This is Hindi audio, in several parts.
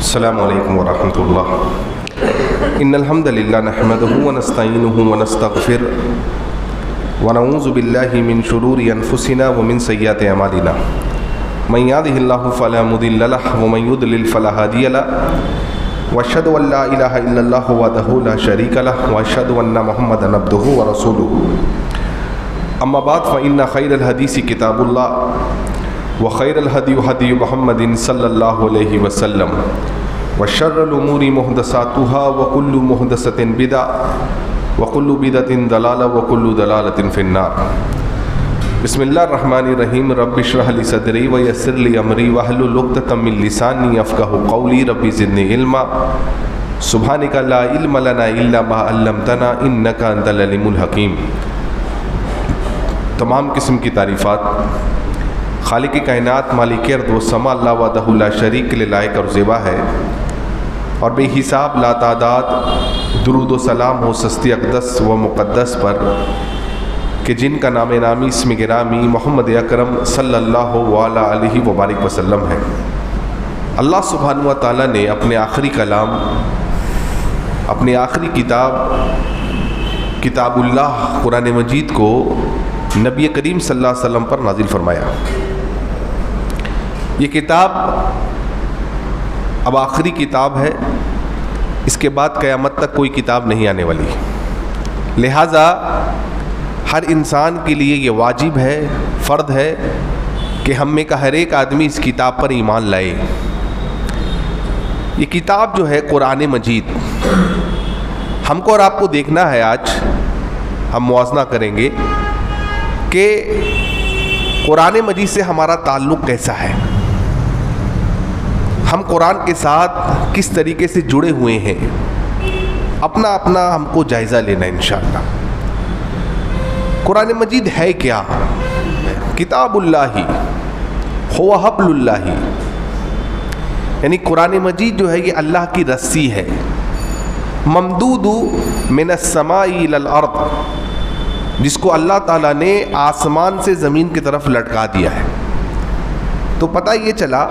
अस्सलामु अलैकुम वरहमतुल्लाह। इन्नल हम्दलिल्लाह नहमदुहु व नस्तईनुहु व नस्तगफिर व नऊज़ु बिल्लाहि मिन शुरूरि अनफुसिना व मिन सय्यिआति अमालिना। मन यहदिहिल्लाहु फला मुदिल्ल लहु व मन युद्लिल फला हादिय लहु व अशहदु अन ला इलाहा इल्लल्लाहु वहदहु ला शरीका लहु व अशहदु अन्न मुहम्मदन अब्दुहु व रसूलुहु। अम्मा बाद फ़इन्न खैरल हदीसी किताबुल्लाह व खैरल हदी हदी मुहम्मदिन सल्लल्लाहु अलैहि वसल्लम व शर्रुल उमूरि मुहदसातुहा व कुल्लु मुहदसतिन बिदअ व कुल्लु बिदअतिन दलाला व कुल्लु दलालतिन फिन्नार। बिस्मिल्लाहिर्रहमानिर्रहीम। रब्बि इश्रह ली सदरी व यस्सिर ली अमरी वहलुल उक़दतम मिन लिसानी यफ़क़हू क़ौली। रब्बि ज़िदनी इल्मा सुब्हानका ला इल्म लना इल्ला मा अल्लमतना इन्नका अंतल अलीमुल हकीम। तमाम किस्म की तारीफ़ात खालिक़ कायनात मालिक अर्द व समा अल्लाह वहदहु ला शरीक ले लायक और ज़िबा है, और बेहिसाब लातादाद दुरूद व सलाम हो सस्ती अक़दस व मुक़द्दस पर कि जिनका नाम नामी इस्म गिरामी मोहम्मद अकरम सल्लल्लाहु अलैहि व बारिक वसल्लम है। अल्लाह सुब्हानहु व तआला ने अपने आखिरी कलाम, अपनी आखिरी किताब किताबुल्लाह कुरान मजीद को नबी करीम सल्लल्लाहु अलैहि वसल्लम पर नाजिल फरमाया। ये किताब अब आखिरी किताब है, इसके बाद क़यामत तक कोई किताब नहीं आने वाली। लिहाजा हर इंसान के लिए ये वाजिब है, फ़र्द है कि हम में का हर एक आदमी इस किताब पर ईमान लाए। ये किताब जो है कुरान मजीद, हमको और आपको देखना है। आज हम मुआज़ना करेंगे कि कुरान मजीद से हमारा ताल्लुक़ कैसा है, हम कुरान के साथ किस तरीके से जुड़े हुए हैं। अपना अपना हमको जायज़ा लेना इंशाअल्लाह। कुरान मजीद है क्या? किताबुल्लाही हुवा हब्लुल्लाही, यानी कुरान मजीद जो है ये अल्लाह की रस्सी है। ममदूदु मिनस समाई इलल अर्द, जिसको अल्लाह ताला ने आसमान से ज़मीन की तरफ लटका दिया है। तो पता ये चला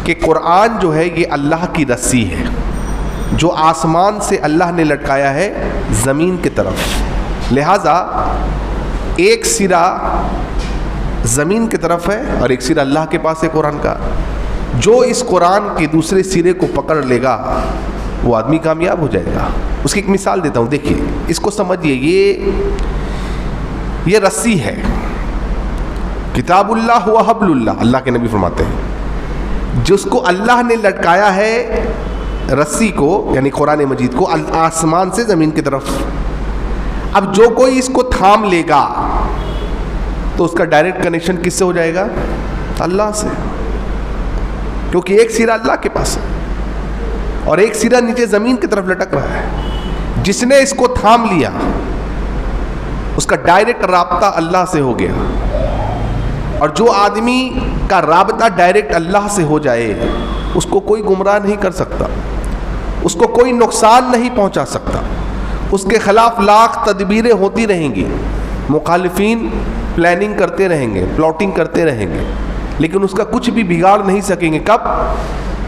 कि कुरान जो है ये अल्लाह की रस्सी है, जो आसमान से अल्लाह ने लटकाया है ज़मीन की तरफ। लिहाजा एक सिरा ज़मीन की तरफ है और एक सिरा अल्लाह के पास है कुरान का। जो इस कुरान के दूसरे सिरे को पकड़ लेगा वो आदमी कामयाब हो जाएगा। उसकी एक मिसाल देता हूँ, देखिए, इसको समझिए। ये रस्सी है, किताबुल्लाह व हब्लुल्लाह, अल्लाह के नबी फरमाते हैं, जिसको अल्लाह ने लटकाया है रस्सी को, यानी कुरान मजीद को, आसमान से ज़मीन की तरफ। अब जो कोई इसको थाम लेगा तो उसका डायरेक्ट कनेक्शन किससे हो जाएगा? अल्लाह से, क्योंकि एक सिरा अल्लाह के पास है और एक सिरा नीचे ज़मीन की तरफ लटक रहा है। जिसने इसको थाम लिया उसका डायरेक्ट राब्ता अल्लाह से हो गया, और जो आदमी का राब्ता डायरेक्ट अल्लाह से हो जाए उसको कोई गुमराह नहीं कर सकता, उसको कोई नुकसान नहीं पहुंचा सकता। उसके ख़िलाफ़ लाख तदबीरें होती रहेंगी, मुखालिफिन प्लानिंग करते रहेंगे, प्लॉटिंग करते रहेंगे, लेकिन उसका कुछ भी बिगाड़ नहीं सकेंगे। कब?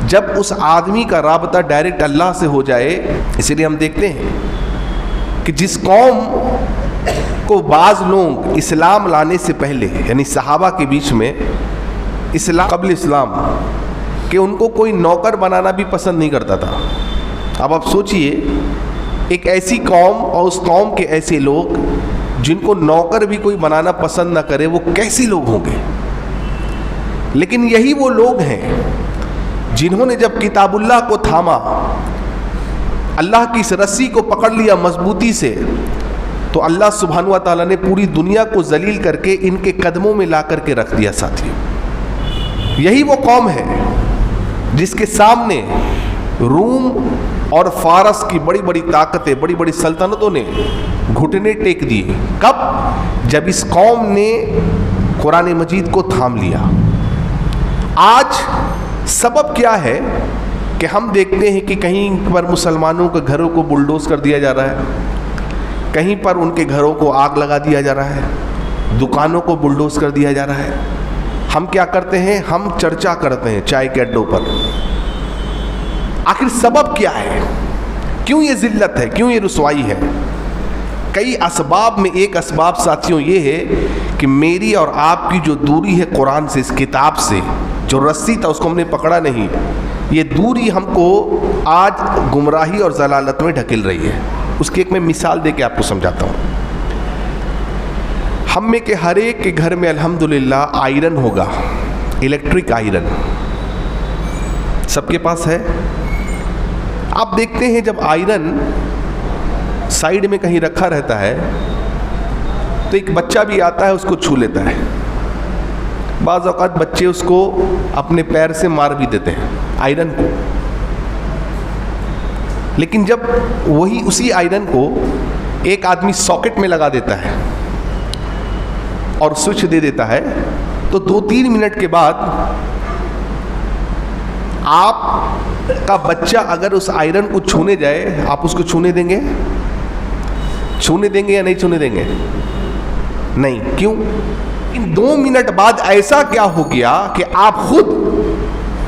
जब उस आदमी का राब्ता डायरेक्ट अल्लाह से हो जाए। इसीलिए हम देखते हैं कि जिस कौम को बाज़ लोग इस्लाम लाने से पहले, यानी सहाबा के बीच में इस्लाम कब्ल इस्लाम कि उनको कोई नौकर बनाना भी पसंद नहीं करता था। अब आप सोचिए, एक ऐसी कौम और उस कौम के ऐसे लोग जिनको नौकर भी कोई बनाना पसंद ना करे, वो कैसे लोग होंगे? लेकिन यही वो लोग हैं जिन्होंने जब किताबुल्लाह को थामा, अल्लाह की इस रस्सी को पकड़ लिया मजबूती से, तो अल्लाह सुब्हानहु व तआला ने पूरी दुनिया को जलील करके इनके कदमों में ला करके रख दिया। साथियों, यही वो कौम है जिसके सामने रूम और फारस की बड़ी बड़ी ताकतें, बड़ी बड़ी सल्तनतों ने घुटने टेक दिए। कब? जब इस कौम ने कुरान मजीद को थाम लिया। आज सबब क्या है कि हम देखते हैं कि कहीं पर मुसलमानों के घरों को बुलडोज कर दिया जा रहा है, कहीं पर उनके घरों को आग लगा दिया जा रहा है, दुकानों को बुलडोज कर दिया जा रहा है। हम क्या करते हैं, हम चर्चा करते हैं चाय के अड्डों पर आखिर सबब क्या है, क्यों ये जिल्लत है, क्यों ये रुसवाई है? कई असबाब में एक असबाब साथियों ये है कि मेरी और आपकी जो दूरी है कुरान से, इस किताब से, जो रस्सी था उसको हमने पकड़ा नहीं, ये दूरी हमको आज गुमराही और जलालत में ढकेल रही है। उसकी एक मैं मिसाल दे के आपको समझाता हूँ। हम में के हर एक के घर में अल्हम्दुलिल्लाह आयरन होगा, इलेक्ट्रिक आयरन सबके पास है। आप देखते हैं जब आयरन साइड में कहीं रखा रहता है तो एक बच्चा भी आता है, उसको छू लेता है। बाज़ औक़ात बच्चे उसको अपने पैर से मार भी देते हैं आयरन को। लेकिन जब वही उसी आयरन को एक आदमी सॉकेट में लगा देता है और स्विच दे देता है, तो 2-3 मिनट के बाद आपका बच्चा अगर उस आयरन को छूने जाए, आप उसको छूने देंगे? छूने देंगे या नहीं छूने देंगे? नहीं। क्यों? इन 2 मिनट बाद ऐसा क्या हो गया कि आप खुद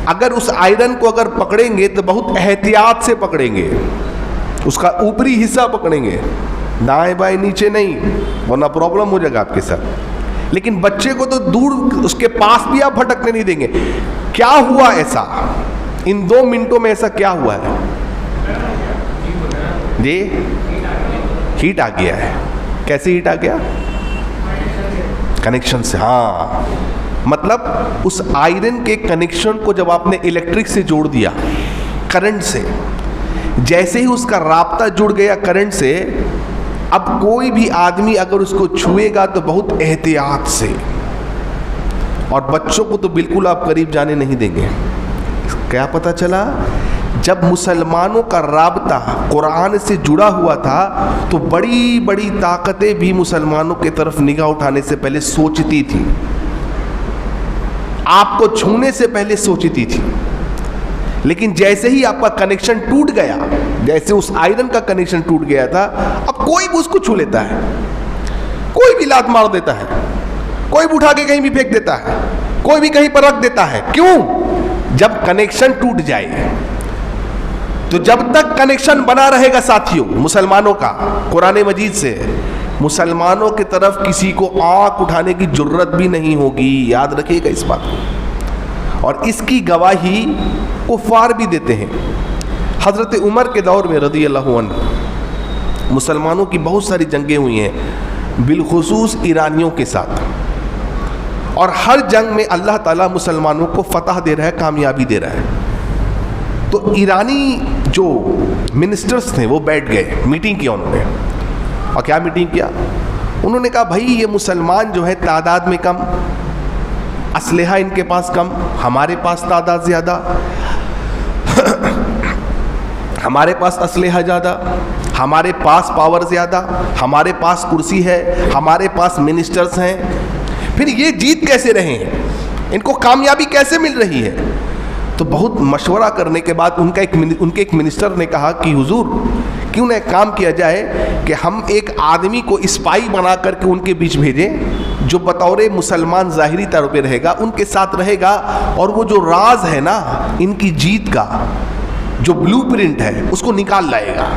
अगर उस आयरन को अगर पकड़ेंगे तो बहुत एहतियात से पकड़ेंगे, उसका ऊपरी हिस्सा पकड़ेंगे, दाएं बाएं नीचे नहीं, वरना प्रॉब्लम हो जाएगा आपके साथ। लेकिन बच्चे को तो दूर, उसके पास भी आप भटकने नहीं देंगे। क्या हुआ ऐसा? इन 2 मिनटों में ऐसा क्या हुआ है जी? हीट आ गया है। कैसे हीट आ गया? कनेक्शन से। हाँ, मतलब उस आयरन के कनेक्शन को जब आपने इलेक्ट्रिक से जोड़ दिया, करंट से, जैसे ही उसका राब्ता जुड़ गया करंट से, अब कोई भी आदमी अगर उसको छुएगा तो बहुत एहतियात से, और बच्चों को तो बिल्कुल आप करीब जाने नहीं देंगे। क्या पता चला? जब मुसलमानों का राब्ता कुरान से जुड़ा हुआ था तो बड़ी बड़ी ताकतें भी मुसलमानों की तरफ निगाह उठाने से पहले सोचती थी, आपको छूने से पहले सोचती थी। लेकिन जैसे ही आपका कनेक्शन टूट गया, जैसे उस आयरन का कनेक्शन टूट गया था, अब कोई भी उसको छू लेता है, कोई भी लात मार देता है, कोई भी उठा के कहीं भी फेंक देता है, कोई भी कहीं पर रख देता है। क्यों? जब कनेक्शन टूट जाए, तो जब तक कनेक्शन बना रहेगा साथियों मुसलमानों का कुरान मजीद से, मुसलमानों की तरफ किसी को आंख उठाने की जुर्रत भी नहीं होगी। याद रखिएगा इस बात को। और इसकी गवाही कुफार भी देते हैं। हज़रत उमर के दौर में रज़ी अल्लाहु अन्हु मुसलमानों की बहुत सारी जंगें हुई हैं, बिलखुसूस ईरानियों के साथ, और हर जंग में अल्लाह ताला मुसलमानों को फतह दे रहा है, कामयाबी दे रहा है। तो ईरानी जो मिनिस्टर्स थे वो बैठ गए, मीटिंग किया उन्होंने। और क्या मीटिंग किया? उन्होंने कहा भाई ये मुसलमान जो है तादाद में कम, असलहा इनके पास कम, हमारे पास तादाद ज़्यादा, हमारे पास असलहा ज़्यादा, हमारे पास पावर ज़्यादा, हमारे पास कुर्सी है, हमारे पास मिनिस्टर्स हैं, फिर ये जीत कैसे रहे हैं, इनको कामयाबी कैसे मिल रही है? तो बहुत मशवरा करने के बाद उनके एक मिनिस्टर ने कहा कि हुजूर क्यों ना एक काम किया जाए कि हम एक आदमी को स्पाई बना करके उनके बीच भेजें, जो बतौर मुसलमान ज़ाहिरी तौर पे रहेगा, उनके साथ रहेगा, और वो जो राज है ना इनकी जीत का, जो ब्लूप्रिंट है, उसको निकाल लाएगा।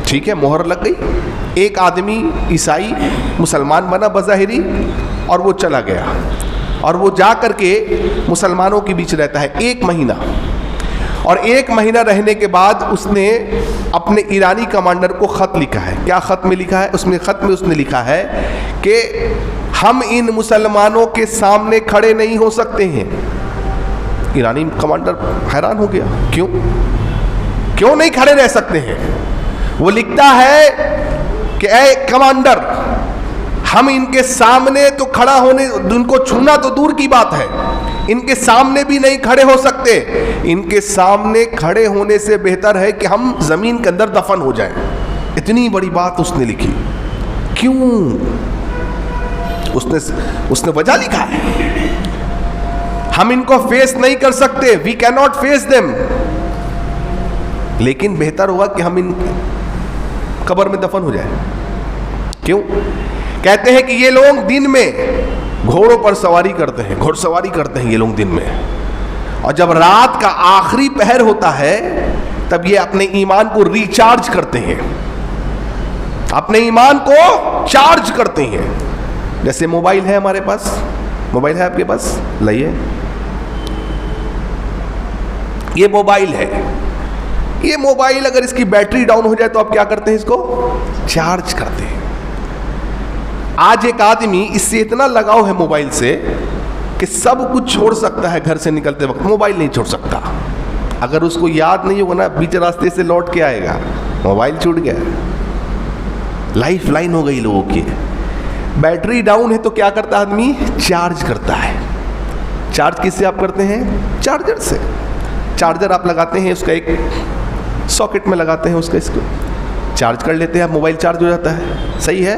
ठीक है, मोहर लग गई। एक आदमी ईसाई मुसलमान बना बज़ाहिरी, और वो चला गया, और वो जा करके मुसलमानों के बीच रहता है 1 महीना। और 1 महीना रहने के बाद उसने अपने ईरानी कमांडर को ख़त लिखा है। क्या ख़त में लिखा है? उसमें ख़त में उसने लिखा है कि हम इन मुसलमानों के सामने खड़े नहीं हो सकते हैं। ईरानी कमांडर हैरान हो गया, क्यों नहीं खड़े रह सकते हैं? वो लिखता है कि ए कमांडर, हम इनके सामने तो खड़ा होने, उनको छूना तो दूर की बात है, इनके सामने भी नहीं खड़े हो सकते। इनके सामने खड़े होने से बेहतर है कि हम जमीन के अंदर दफन हो जाएं। इतनी बड़ी बात उसने लिखी। क्यों? उसने वजह लिखा है, हम इनको फेस नहीं कर सकते, we can not face them, लेकिन बेहतर होगा कि हम इन कब्र में दफन हो जाए। क्यों? कहते हैं कि ये लोग दिन में घोड़ों पर सवारी करते हैं, घुड़सवारी करते हैं ये लोग दिन में, और जब रात का आखिरी पहर होता है तब ये अपने ईमान को रिचार्ज करते हैं, अपने ईमान को चार्ज करते हैं। जैसे मोबाइल है हमारे पास, मोबाइल है आपके पास, लाइए, ये मोबाइल है। ये मोबाइल अगर इसकी बैटरी डाउन हो जाए तो आप क्या करते हैं, इसको चार्ज करते हैं। आज एक आदमी इससे इतना लगाव है मोबाइल से कि सब कुछ छोड़ सकता है, घर से निकलते वक्त मोबाइल नहीं छोड़ सकता। अगर उसको याद नहीं होगा ना, बीच रास्ते से लौट के आएगा, मोबाइल छूट गया, लाइफ लाइन हो गई लोगों की। बैटरी डाउन है तो क्या करता है आदमी, चार्ज करता है। चार्ज किससे आप करते हैं, चार्जर से। चार्जर आप लगाते हैं, उसका एक सॉकेट में लगाते हैं, उसका इसको चार्ज कर लेते हैं, मोबाइल चार्ज हो जाता है। सही है।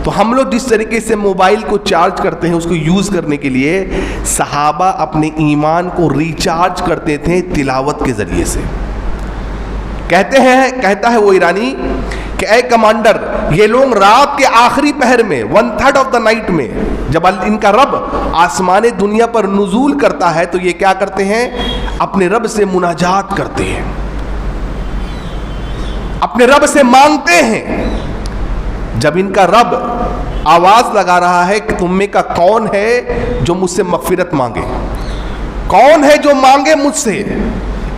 तो हम लोग जिस तरीके से मोबाइल को चार्ज करते हैं, उसको यूज करने के लिए सहाबा अपने ईमान को रिचार्ज करते थे तिलावत के जरिए से। कहता है वो ईरानी कि ऐ कमांडर, ये लोग रात के आखिरी पहर में 1/3 ऑफ द नाइट में जब इनका रब आसमाने दुनिया पर नुजूल करता है तो ये क्या करते हैं, अपने रब से मुनाजात करते हैं, अपने रब से मांगते हैं। जब इनका रब आवाज लगा रहा है कि तुम में का कौन है जो मुझसे मगफिरत मांगे, कौन है जो मांगे मुझसे,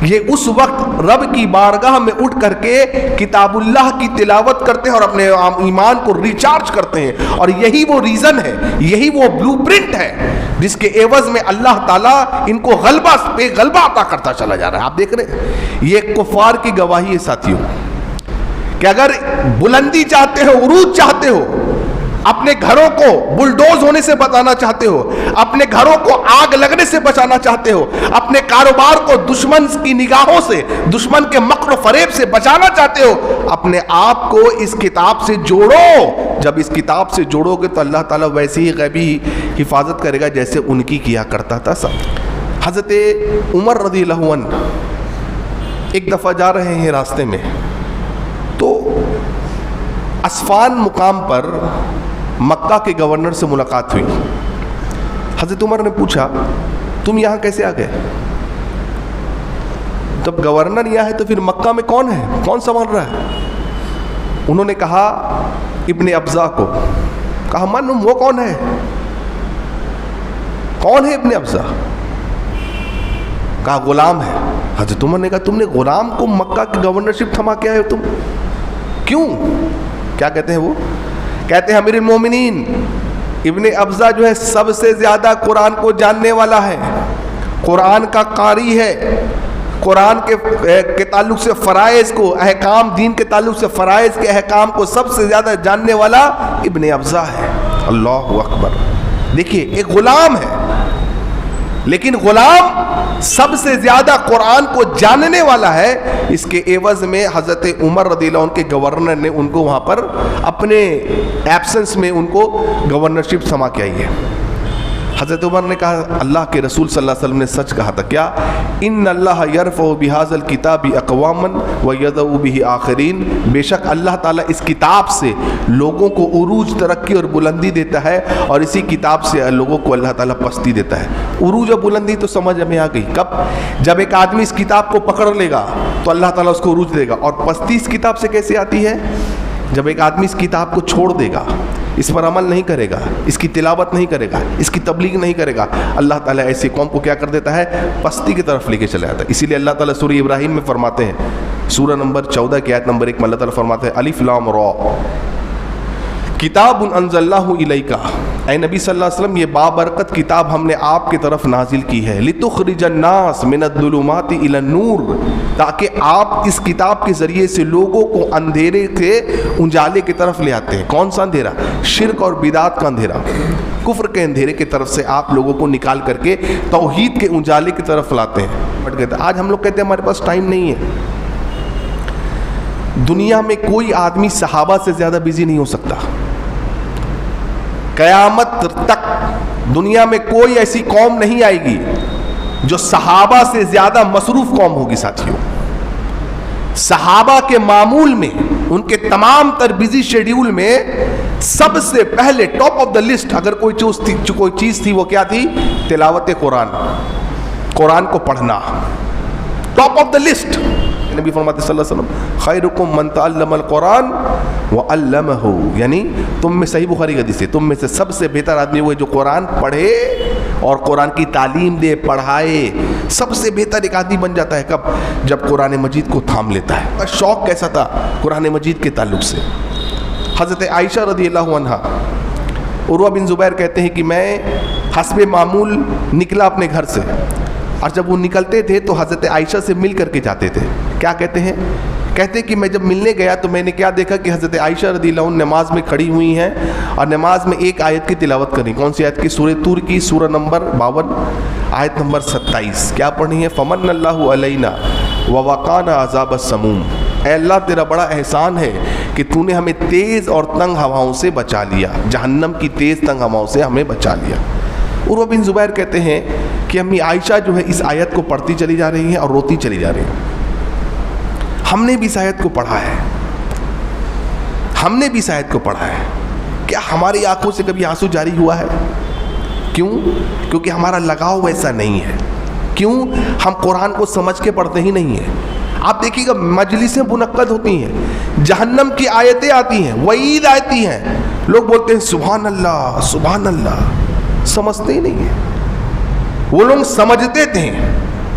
ये उस वक्त रब की बारगाह में उठ करके किताबुल्लाह की तिलावत करते हैं और अपने ईमान को रिचार्ज करते हैं। और यही वो रीजन है, यही वो ब्लूप्रिंट है जिसके एवज में अल्लाह ताला इनको गलबा पे गलबा अता करता चला जा रहा है। आप देख रहे हैं, ये कुफार की गवाही है साथियों, कि अगर बुलंदी चाहते हो, उरूज चाहते हो, अपने घरों को बुलडोज होने से बचाना चाहते हो, अपने घरों को आग लगने से बचाना चाहते हो, अपने कारोबार को दुश्मन की निगाहों से, दुश्मन के मक्र फरेब से बचाना चाहते हो, अपने आप को इस किताब से जोड़ो। जब इस किताब से जोड़ोगे तो अल्लाह ताला वैसे ही गैबी हिफाजत करेगा जैसे उनकी किया करता था सब। हज़रत उमर रज़ियल्लाहु अन्हु एक दफ़ा जा रहे हैं रास्ते में, तो अस्फान मुकाम पर मक्का के गवर्नर से मुलाकात हुई। हज़रत उमर ने पूछा, तुम यहाँ कैसे आ गए? जब गवर्नर यहाँ है तो फिर मक्का में कौन है, कौन संभाल रहा है? उन्होंने कहा इब्ने अब्जा को। कहा मालूम वो कौन है? कौन है इब्ने अब्जा? कहा गुलाम है। हज़रत उमर ने कहा तुमने गुलाम को मक्का की गवर्नरशिप थमा के आए हो तुम, क्यों? क्या कहते हैं वो? कहते हैं अमीरुल मोमिनीन इब्ने अब्जा जो है सबसे ज्यादा कुरान को जानने वाला है, कुरान का कारी है, कुरान के ताल्लुक से फ़राइज़ को, अहकाम दीन के ताल्लुक से फ़राइज़ के अहकाम को सबसे ज़्यादा जानने वाला इब्ने अब्जा है। अल्लाहु अकबर। देखिए एक ग़ुलाम है, लेकिन ग़ुलाम सबसे ज़्यादा कुरान को जानने वाला है। इसके एवज़ में हज़रत उमर रज़ियल्लाहु अन्हु के गवर्नर ने उनको वहाँ पर अपने एब्सेंस में उनको गवर्नरशिप समा के आई है। हज़रत उमर ने कहा अल्लाह के रसूल सल्लल्लाहु अलैहि वसल्लम ने सच कहा था। क्या? इन्न अल्लाह यरफ़उ बिहाज़ल किताबि अक़वामन व यदउ बिही आख़रीन। बेशक अल्लाह ताला इस किताब से लोगों को उरूज, तरक्की और बुलंदी देता है, और इसी किताब से लोगों को अल्लाह ताला पस्ती देता है। उरूज और बुलंदी तो समझ में आ गई कब? जब एक आदमी इस किताब को पकड़ लेगा तो अल्लाह ताला उसको उरूज देगा। और पस्ती इस किताब से कैसे आती है? जब एक आदमी इस किताब को छोड़ देगा, इस पर अमल नहीं करेगा, इसकी तिलावत नहीं करेगा, इसकी तबलीग नहीं करेगा, अल्लाह ताला ऐसी कौम को क्या कर देता है? पस्ती की तरफ लेके चला जाता है। इसीलिए अल्लाह ताला सूरह इब्राहिम में फरमाते हैं, सूरह नंबर 14 की आयत नंबर 1 में अल्लाह ताला फरमाते हैं अलिफ लाम रा किताबुन अंज़लनाहु इलैका। ऐ नबी सल्लल्लाहु अलैहि वसल्लम, ये बाबरकत किताब हमने आपकी तरफ नाजिल की है। लितुखरिजन नास मिनद्दुलुमाति इलन नूर, ताकि आप इस किताब के ज़रिए से लोगों को अंधेरे से उजाले की तरफ ले आते हैं। कौन सा अंधेरा? शिर्क और बिदात का अंधेरा, कुफ्र के अंधेरे की तरफ से आप लोगों को निकाल करके तौहीद के उजाले की तरफ लाते हैं। आज हम लोग कहते हैं हमारे पास टाइम नहीं है। दुनिया में कोई आदमी सहाबा से ज़्यादा बिजी नहीं हो सकता। क़यामत तक दुनिया में कोई ऐसी कौम नहीं आएगी जो सहाबा से ज़्यादा मसरूफ़ कौम होगी। साथियों, सहाबा के मामूल में, उनके तमाम तर बिजी शेड्यूल में सबसे पहले टॉप ऑफ द लिस्ट अगर कोई चीज़ थी वो क्या थी? तिलावत कुरान। कुरान को पढ़ना, टॉप ऑफ द लिस्ट। नबी फरमाते सल्लल्लाहु अलैहि वसल्लम खैरुकुम मन तअल्लमल कुरान व अल्लमहु, यानी तुम में, सही बुखारी का हदीस है, तुम में से सबसे बेहतर आदमी वो है जो कुरान पढ़े और कुरान की तालीम दे, पढ़ाए। सबसे बेहतर एक आदमी बन जाता है कब? जब कुरान मजीद को थाम लेता है। शौक़ कैसा था कुरान मजीद के ताल्लुक़ से? हज़रत आयशा रज़ियल्लाहु अन्हा, उर्वा बिन ज़ुबैर कहते हैं कि मैं हस्बे मामूल निकला अपने घर से, और जब वो निकलते थे तो हज़रत आयशा से मिल करके जाते थे। क्या कहते हैं? कहते हैं कि मैं जब मिलने गया तो मैंने क्या देखा कि हज़रत आयशा रज़ियल्लाहु अन्हा नमाज में खड़ी हुई हैं और नमाज में एक आयत की तिलावत कर रही। कौन सी आयत की? सूरह तूर की, सूरह नंबर 52, आयत नंबर 27। क्या पढ़नी है? फमन्नल्लाहु अलैना व वक़ाना अज़ाबस समूम। ऐ अल्लाह तेरा बड़ा एहसान है कि तूने हमें तेज़ और तंग हवाओं से बचा लिया, जहन्नम की तेज़ तंग हवाओं से हमें बचा लिया। उर्वा बिन ज़ुबैर कहते हैं कि अम्मी आयशा जो है इस आयत को पढ़ती चली जा रही हैं और रोती चली जा रही हैं। हमने भी इस आयत को पढ़ा है, हमने भी इस आयत को पढ़ा है। क्या हमारी आंखों से कभी आंसू जारी हुआ है? क्यों? क्योंकि हमारा लगाव वैसा नहीं है। क्यों? हम कुरान को समझ के पढ़ते ही नहीं है। आप देखिएगा मजलिसें मुनक्कद होती हैं, जहन्नम की आयतें आती हैं, वईद आती हैं, लोग बोलते हैं सुभान अल्लाह सुभान अल्लाह, समझते ही नहीं है। वो लोग समझते थे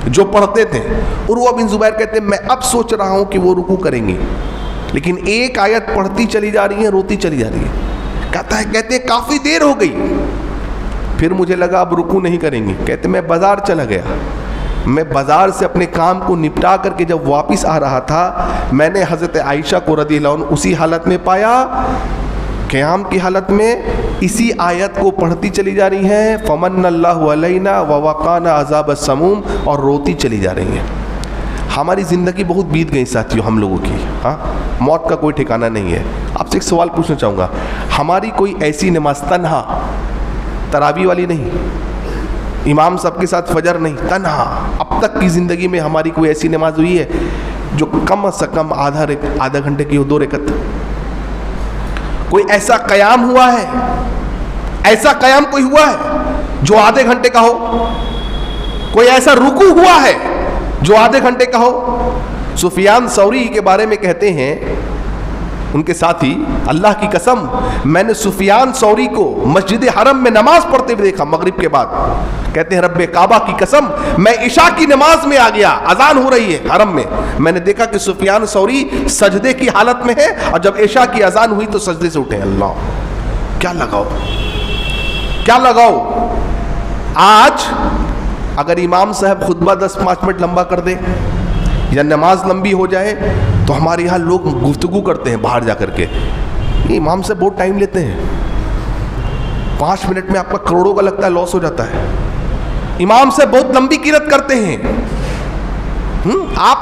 जो पढ़ते थे। उर्वा बिन ज़ुबैर कहते हैं मैं अब सोच रहा हूँ कि वो रुकू करेंगे, लेकिन एक आयत पढ़ती चली जा रही है, रोती चली जा रही है। कहते हैं काफ़ी देर हो गई, फिर मुझे लगा अब रुकू नहीं करेंगे। कहते मैं बाज़ार चला गया, मैं बाज़ार से अपने काम को निपटा करके जब वापस आ रहा था, मैंने हज़रत आयशा को रज़ियल्लाहु अन्हा उसी हालत में पाया, क़याम की हालत में इसी आयत को पढ़ती चली जा रही हैं, फमन्नल्लाहु अलैना व वक़ाना अज़ाबस समूम, और रोती चली जा रही हैं। हमारी ज़िंदगी बहुत बीत गई साथियों, हम लोगों की। हाँ, मौत का कोई ठिकाना नहीं है। आपसे एक सवाल पूछना चाहूँगा, हमारी कोई ऐसी नमाज तन्हा, तरावी वाली नहीं, इमाम सबके साथ फजर नहीं, तन्हा, अब तक की ज़िंदगी में हमारी कोई ऐसी नमाज हुई है जो कम से कम आधा घंटे की हो, 2 रकअत? कोई ऐसा क़याम हुआ है, ऐसा क़याम कोई हुआ है जो आधे घंटे का हो? कोई ऐसा रुकू हुआ है जो आधे घंटे का हो? सुफियान सौरी के बारे में कहते हैं उनके साथी, अल्लाह की कसम मैंने सुफियान सौरी को मस्जिद हरम में नमाज पढ़ते हुए देखा मगरिब के बाद। कहते हैं रब्बे काबा की कसम मैं इशा की नमाज में आ गया, अजान हो रही है हरम में, मैंने देखा कि सुफियान सौरी सजदे की हालत में है, और जब इशा की अजान हुई तो सजदे से उठे। अल्लाह, क्या लगाओ, क्या लगाओ। आज अगर इमाम साहब खुतबा 10-5 मिनट लंबा कर दे या नमाज लंबी हो जाए तो हमारे यहाँ लोग गुफ्तगू करते हैं बाहर जा कर के, ये इमाम से बहुत टाइम लेते हैं, 5 मिनट में आपका करोड़ों का लगता है लॉस हो जाता है। इमाम से बहुत लंबी किरत करते हैं। आप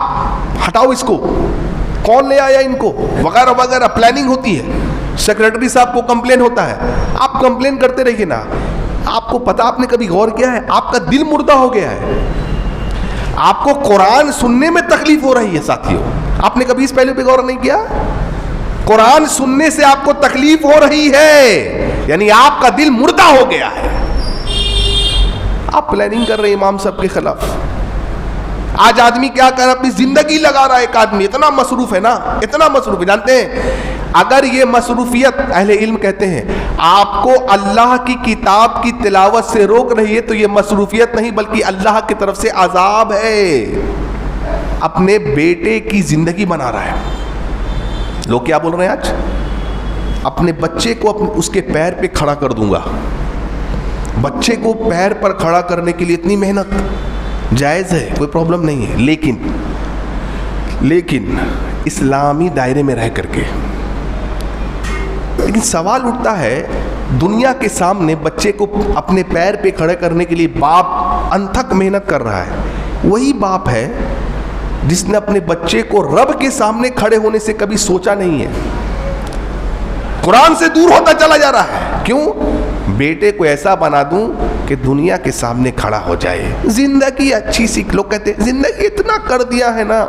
हटाओ इसको, कौन ले आया इनको, वगैरह वगैरह प्लानिंग होती है, सेक्रेटरी साहब को कंप्लेन होता है, आप कंप्लेन करते रहिए ना। आपको पता, आपने कभी गौर किया है, आपका दिल मुर्दा हो गया है, आपको कुरान सुनने में तकलीफ हो रही है साथियों। आपने कभी इस पहलू पे गौर नहीं किया? कुरान सुनने से आपको तकलीफ हो रही है, यानी आपका दिल मुर्दा हो गया है। आप प्लानिंग कर रहे हैं इमाम साहब के खिलाफ। आज आदमी क्या कर रहा है, अपनी जिंदगी लगा रहा है। एक आदमी इतना मसरूफ है ना, इतना मसरूफ है, जानते हैं अगर ये मसरूफियत, अहले इल्म कहते हैं आपको अल्लाह की किताब की तिलावत से रोक रही है, तो ये मसरूफियत नहीं बल्कि अल्लाह की तरफ से अजाब है। अपने बेटे की जिंदगी बना रहा है। लोग क्या बोल रहे हैं आज, अपने बच्चे को उसके पैर पे खड़ा कर दूंगा। बच्चे को पैर पर खड़ा करने के लिए इतनी मेहनत जायज़ है, कोई प्रॉब्लम नहीं है, लेकिन इस्लामी दायरे में रह करके। लेकिन सवाल उठता है, दुनिया के सामने बच्चे को अपने पैर पे खड़े करने के लिए बाप अनथक मेहनत कर रहा है। वही बाप है जिसने अपने बच्चे को रब के सामने खड़े होने से कभी सोचा नहीं है, कुरान से दूर होता चला जा रहा है। क्यों? बेटे को ऐसा बना दूं कि दुनिया के सामने खड़ा हो जाए, जिंदगी अच्छी सी। लोग कहते हैं जिंदगी इतना कर दिया है ना,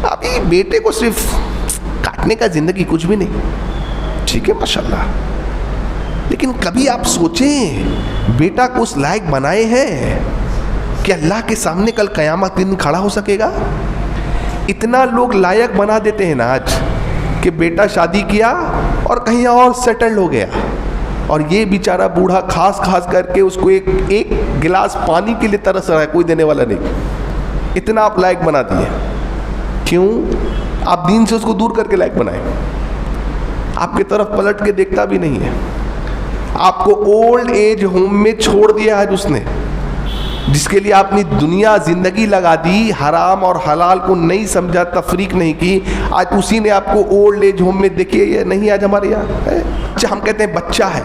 अभी बेटे को सिर्फ काटने का, जिंदगी कुछ भी नहीं, ठीक है माशाल्लाह। लेकिन कभी आप सोचें बेटा को उस लायक बनाए हैं? कि अल्लाह के सामने कल क़यामत दिन खड़ा हो सकेगा? इतना लोग लायक बना देते हैं ना आज कि बेटा शादी किया और कहीं और सेटल हो गया, और ये बेचारा बूढ़ा खास करके उसको एक गिलास पानी के लिए तरस रहा है, कोई देने वाला नहीं। इतना आप लायक बना दिए। क्यों? आप दीन से उसको दूर करके लायक बनाए। आपकी तरफ पलट के देखता भी नहीं है। आपको ओल्ड एज होम में छोड़ दिया आज उसने, जिसके लिए आपने दुनिया जिंदगी लगा दी, हराम और हलाल को नहीं समझा, तफरीक नहीं की, आज उसी ने आपको ओल्ड एज होम में देखिए। ये नहीं आज हमारे यहाँ है। हम कहते हैं बच्चा है,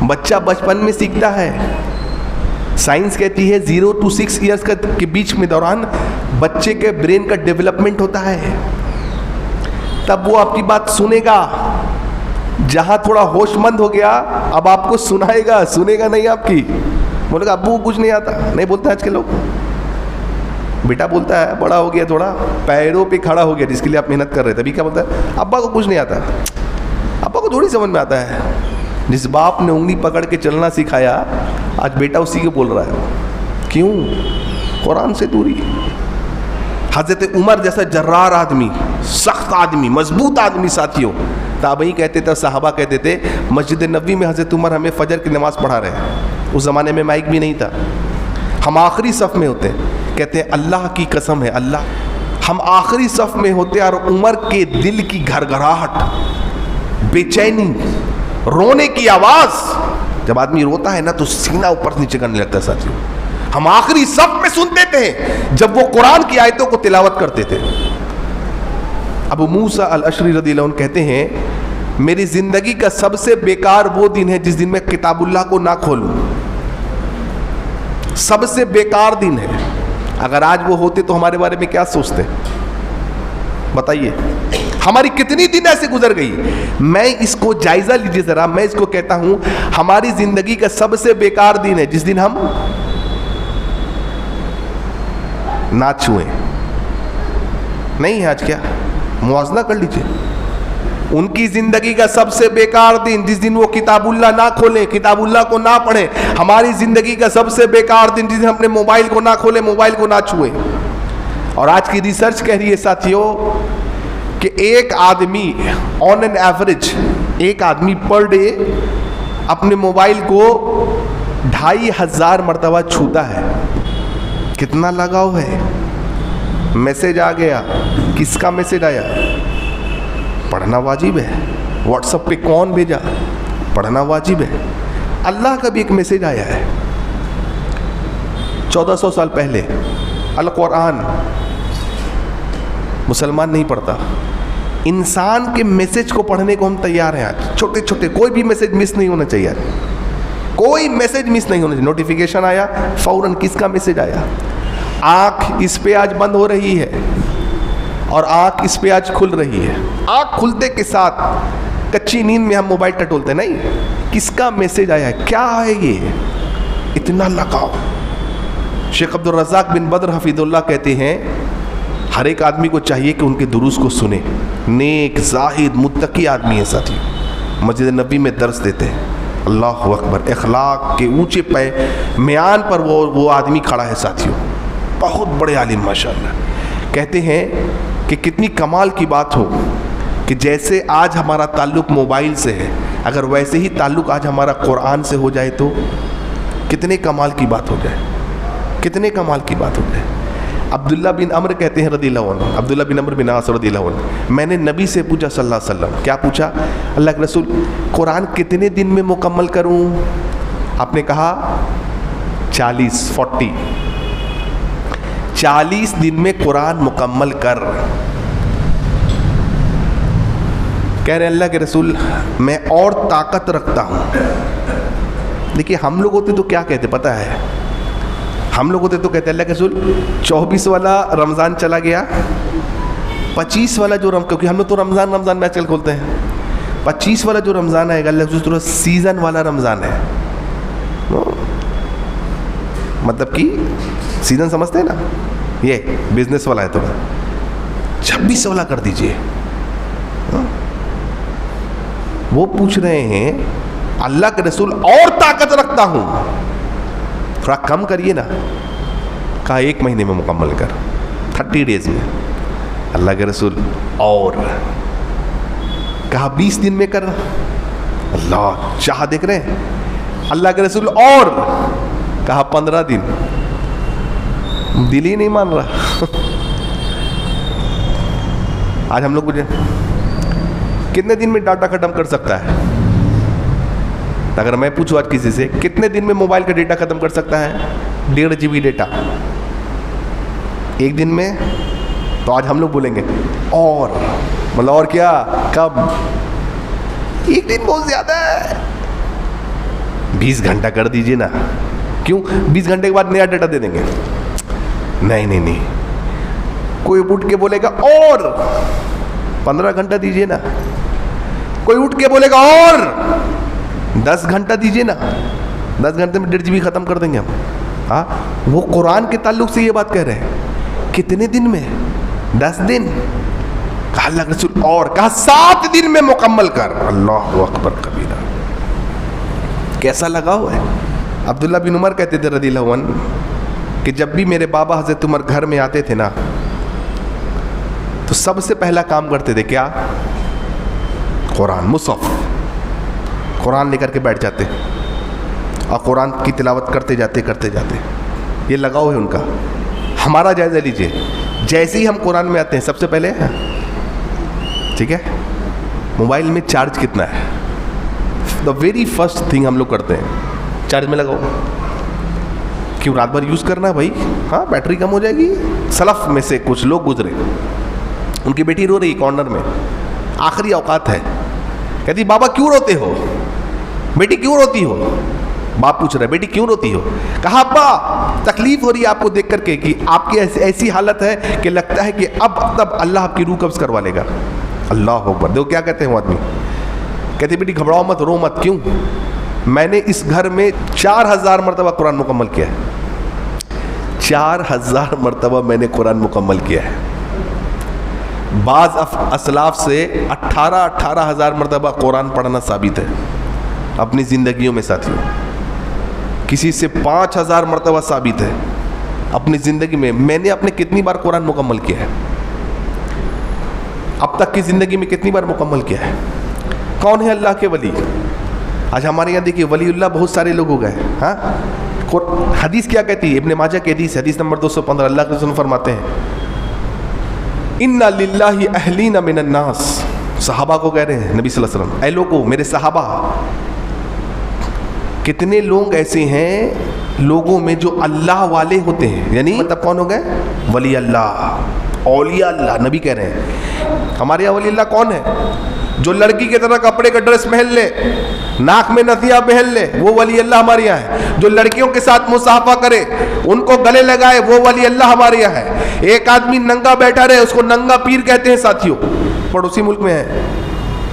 बच्चा बचपन में सीखता है। साइंस कहती है 0 to 6 ईयर्स के बीच में दौरान बच्चे के ब्रेन का डेवलपमेंट होता है। तब वो आपकी बात सुनेगा। जहां थोड़ा होशमंद हो गया, अब आपको सुनाएगा, सुनेगा नहीं आपकी। बोलेगा अब्बू कुछ नहीं आता। नहीं बोलते आज के लोग। बेटा बोलता है बड़ा हो गया, थोड़ा पैरों पे खड़ा हो गया, जिसके लिए आप मेहनत कर रहे थे, अभी क्या बोलता है? अब्बा को कुछ नहीं आता। अब्बा को थोड़ी समझ में आता है। जिस बाप ने उंगली पकड़ के चलना सिखाया, आज बेटा उसी को बोल रहा है। क्यों? कुरान से दूरी। हजरत उमर जैसा जर्रार आदमी, सख्त आदमी, मजबूत आदमी, साथियों, ताबई कहते थे, सहाबा कहते थे, मस्जिद नबवी में हजरत उमर हमें फजर की नमाज़ पढ़ा रहे हैं। उस ज़माने में माइक भी नहीं था, हम आखिरी सफ़ में होते। कहते हैं अल्लाह की कसम है, अल्लाह, हम आखिरी सफ़ में होते और उमर के दिल की घरघराहट, बेचैनी, रोने की आवाज़, जब आदमी रोता है ना तो सीना ऊपर नीचे करने लगता है साथियों। हम आखिरी सफ़ में सुनते थे जब वो कुरान की आयतों को तिलावत करते थे। अबू मूसा अल अशरी रज़ियल्लाहु अन्हु कहते हैं, मेरी ज़िंदगी का सबसे बेकार वो दिन है जिस दिन मैं किताबुल्लाह को ना खोलूं। सबसे बेकार दिन है। अगर आज वो होते तो हमारे बारे में क्या सोचते? बताइए, हमारी कितनी दिन ऐसे गुजर गई। मैं इसको जायजा लीजिए जरा। मैं इसको कहता हूं हमारी जिंदगी का सबसे बेकार दिन है जिस दिन हम ना छुए। नहीं है आज? क्या मुआवजा कर लीजिए। उनकी जिंदगी का सबसे बेकार दिन जिस दिन वो किताबुल्लाह ना खोलें, किताबुल्लाह को ना पढ़ें। हमारी जिंदगी का सबसे बेकार दिन जिस दिन हमने मोबाइल को ना खोलें, मोबाइल को ना छुए। और आज की रिसर्च कह रही है साथियों कि एक आदमी ऑन एन एवरेज, एक आदमी पर डे अपने मोबाइल को 2500 मरतबा छूता है। कितना लगाव है। मैसेज आ गया, किसका मैसेज आया? पढ़ना वाजिब है। व्हाट्सएप पे कौन भेजा? पढ़ना वाजिब है। अल्लाह का भी एक मैसेज आया है 1400 साल पहले, अल कुरान। मुसलमान नहीं पढ़ता। इंसान के मैसेज को पढ़ने को हम तैयार हैं आज। छोटे छोटे कोई भी मैसेज मिस नहीं होना चाहिए। कोई मैसेज मिस नहीं होना चाहिए। नोटिफिकेशन आया फौरन, किसका मैसेज आया? आँख इस पे आज बंद हो रही है और आँख इस पे आज खुल रही है। आँख खुलते के साथ कच्ची नींद में हम मोबाइल टटोलते नहीं। किसका मैसेज आया है? क्या है ये? इतना लगाव। शेख अब्दुल रज़ाक बिन बद्र हफीजुल्लाह कहते हैं हर एक आदमी को चाहिए कि उनके दुरूस को सुने। नेक, जाहिद, मुत्तकी आदमी है साथियों। मस्जिद नबी में दर्स देते हैं। अल्लाह अकबर। अखलाक के ऊंचे म्यान पर वो आदमी खड़ा है साथियों। बहुत बड़े आलिम माशाअल्लाह। कहते हैं कि कितनी कमाल की बात हो कि जैसे आज हमारा ताल्लुक़ मोबाइल से है, अगर वैसे ही ताल्लुक़ आज हमारा कुरान से हो जाए तो कितने कमाल की बात हो जाए, कितने कमाल की बात हो जाए। अब्दुल्ला बिन अमर कहते हैं रज़ियल्लाहु अन्हु, अब्दुल्ला बिन अमर बिन आस रज़ियल्लाहु अन्हु, मैंने नबी से पूछा सल्लल्लाहु अलैहि वसल्लम। क्या पूछा? अल्लाह के रसूल, कुरान कितने दिन में मुकम्मल करूं? आपने कहा 40 40 दिन में कुरान मुकम्मल कर। कह रहे अल्लाह के रसूल मैं और ताकत रखता हूँ। देखिए हम लोग होते तो क्या कहते पता है? हम लोग होते तो कहते अल्लाह के रसूल 24 वाला रमज़ान चला गया, 25 वाला जो क्योंकि हम लोग तो रमज़ान में आजकल खोलते हैं, 25 वाला जो रमज़ान आएगा अल्लाह के रसूल थोड़ा सीज़न वाला रमज़ान है। मतलब कि सीज़न समझते हैं ना, ये बिजनेस वाला है, थोड़ा 26 वाला कर दीजिए। वो पूछ रहे हैं अल्लाह के रसूल और ताकत रखता हूं, थोड़ा कम करिए ना। कहा 1 महीने में मुकम्मल कर, 30 डेज में। अल्लाह के रसूल और कहा 20 दिन में कर। अल्लाह चाह देख रहे हैं। अल्लाह के रसूल और कहा 15 दिन। दिल ही नहीं मान रहा। आज हम लोग मुझे कितने दिन में डाटा खत्म कर सकता है? अगर मैं पूछूं आज किसी से कितने दिन में मोबाइल का डेटा खत्म कर सकता है? 1.5 GB डेटा 1 दिन में। तो आज हम लोग बोलेंगे और, मतलब और क्या, कब? 1 दिन बहुत ज्यादा है, 20 घंटा कर दीजिए ना। क्यों? 20 घंटे के बाद नया डेटा दे देंगे। नहीं नहीं नहीं, कोई उठ के बोलेगा और 15 घंटा दीजिए ना। कोई उठ के बोलेगा और 10 घंटा दीजिए ना। 10 घंटे में 1.5 GB खत्म कर देंगे हम। हाँ, वो कुरान के ताल्लुक से ये बात कह रहे हैं। कितने दिन में? 10 दिन। कहा अल्लाह के रसूल और, कहा 7 दिन में मुकम्मल कर। अल्लाह अकबर कबीरा। कैसा लगा हुआ है? अब्दुल्ला बिन उमर कहते थे रज़ियल्लाहु अन्हु कि जब भी मेरे बाबा हज़रत उमर घर में आते थे ना, तो सबसे पहला काम करते थे क्या? कुरान, मुसहफ, कुरान लेकर के बैठ जाते और कुरान की तिलावत करते जाते। ये लगाव है उनका। हमारा जायज़ा लीजिए, जैसे ही हम कुरान में आते हैं सबसे पहले, ठीक है, मोबाइल में चार्ज कितना है? द वेरी फर्स्ट थिंग हम लोग करते हैं, चार्ज में लगाओ। क्यों? रात भर यूज़ करना है भाई। हाँ, बैटरी कम हो जाएगी। सलफ में से कुछ लोग गुजरे, उनकी बेटी रो रही कॉर्नर में, आखिरी औकात है। कहती बाबा क्यों रोते हो? बेटी क्यों रोती हो? बाप पूछ रहा है बेटी क्यों रोती हो? कहा अब्बा तकलीफ हो रही है आपको देख करके कि आपकी ऐसी हालत है कि लगता है कि अब तब अल्लाह आपकी रूह कब्ज करवा लेगा। अल्लाह अकबर। देखो क्या कहते हैं वो आदमी। कहती बेटी घबराओ मत, रो मत। क्यों? मैंने इस घर में 4000 मरतबा कुरान मुकम्मल किया है। 4000 मरतबा मैंने कुरान मुकम्मल किया है। बाज़ असलाफ से 18 हज़ार मरतबा कुरान पढ़ना साबित है अपनी ज़िंदगियों में साथियों। किसी से 5000 मरतबा साबित है अपनी ज़िंदगी में। मैंने अपने कितनी बार कुरान मुकम्मल किया है? अब तक की ज़िंदगी में कितनी बार मुकम्मल किया है? कौन है अल्लाह के वली? आज हमारे यहाँ देखिए वलीउल्लाह बहुत सारे लोग हो गए। हाँ, हदीस क्या कहती है? इब्ने माजा की हदीस, हदीस नंबर 215, अल्लाह के रसूल फरमाते हैं इन्ना लिल्लाहि अहलीना मिनन नास। सहाबा को कह रहे हैं नबी सल्लल्लाहु अलैहि वसल्लम, ऐ लोगों, मेरे सहाबा, कितने लोग ऐसे हैं लोगों में जो अल्लाह वाले होते हैं। यानी मतलब कौन हो गए? वली अल्लाह, औलिया अल्लाह। नबी कह रहे हैं हमारे यहाँ वली अल्लाह कौन है? जो लड़की की तरह कपड़े का ड्रेस पहन ले, नाक में नथिया पहन ले, वो वली अल्लाह हमारे यहाँ है। जो लड़कियों के साथ मुसाफा करे, उनको गले लगाए, वो वली अल्लाह हमारे यहाँ है। एक आदमी नंगा बैठा रहे, उसको नंगा पीर कहते हैं साथियों। पड़ोसी मुल्क में है,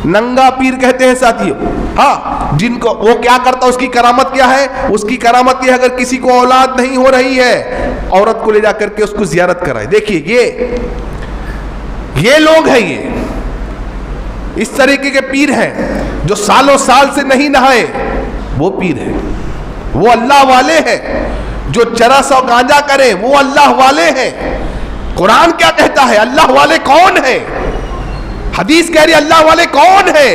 नंगा पीर कहते हैं साथियों। हाँ, जिनको वो क्या करता, उसकी करामत क्या है? उसकी करामत ये, अगर किसी को औलाद नहीं हो रही है, औरत को ले जाकर के उसको जियारत कराए। देखिए ये लोग हैं, ये इस तरीके के पीर हैं जो सालों साल से नहीं नहाए, वो पीर है। वो अल्लाह वाले हैं। जो जरा सा गांजा करे, वो अल्लाह वाले हैं। कुरान क्या कहता है? अल्लाह वाले कौन है? हदीस कह रही है अल्लाह वाले कौन है?